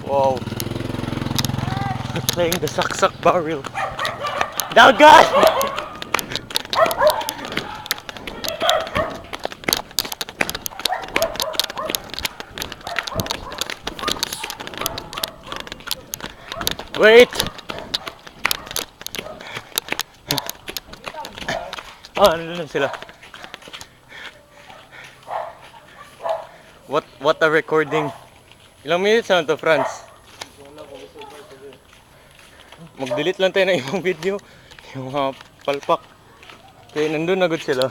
Wow. Playing the saksak barrel. Down, guys! Wait! Ano lang sila? What a recording. Ilang minutes na to, Franz? Mag-delete lang tayo ng ibang video. Yung mga palpak. Kaya nandun na good sila.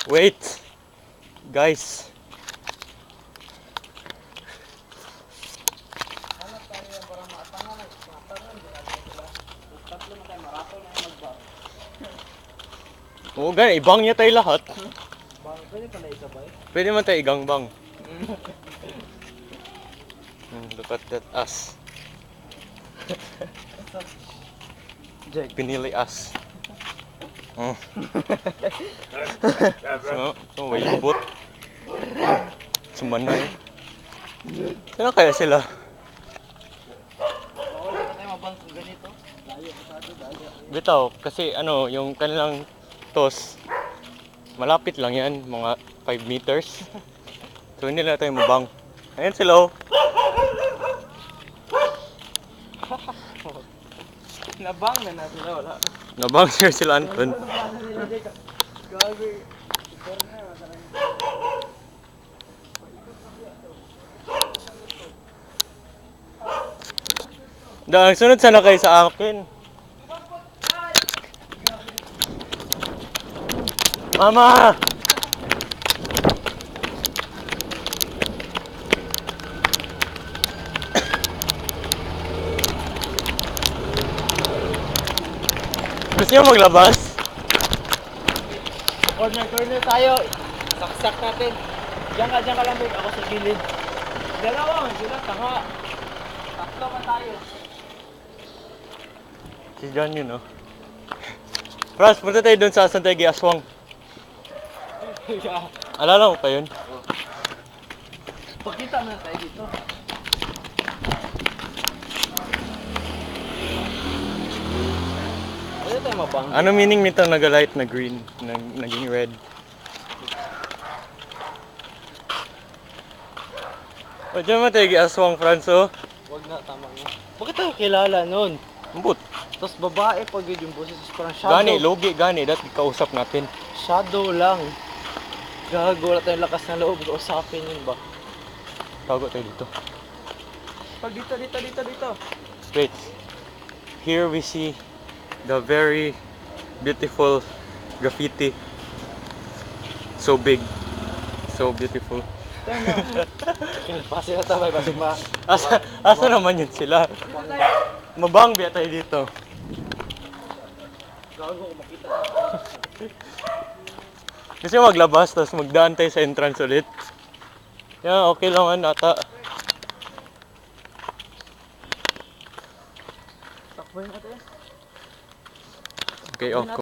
Wait! Guys! Oo, ganyan. Ibang niya tayo lahat. Pwede pa na isabay? Pwede man tayo igangbang. Look at that ass. Jake, pinili ass. So, may lubot. Sumanay. Saan kaya sila? Wala ka tayo mabang kung ganito. Layo, pasado, layo. Bitaw, kasi ano, yung kanilang toss, malapit lang yan, mga 5 meters. So, hindi na tayo mabang. Ayan sila, oh. Nabang na sila, wala. Nabang sila Anton. Gabi. Dahil sunod sana kayo sa akin. Mama! Gusto niyo maglabas? Corner tayo. Saksak natin. Diyan ka lang, babe. Ako sa gilid. Dalawang, sila, tanga. Tatlo ka tayo. Si John yun, oh. Franz, punta tayo doon sa Santay Aswang. Alala mo pa yun? Pakita mo na tayo dito. Pwede tayo mabang. Ano meaning nito nag-light na green, naging red? O, dyan mo tayo Aswang, Franz, oh. Wag na, tama na. Bakit tayo kilala nun? Ambot. Tapos babae pag yun yung boses, parang shadow. Gani, logi, gani. Dati kausap natin. Shadow lang. Gago, wala tayong lakas na loob. Kausapin yun ba? Tago tayo dito. Pag dito. Wait. Here we see the very beautiful graffiti. So big. So beautiful. Pasi na tabay, basig ma. Asa naman yun sila? Mabang biya tayo dito. Gago, makita. Kasi maglabas, tapos magdaan tayo sa entrance ulit. Yeah, okay lang ata. Takboy natin. Okay, okay.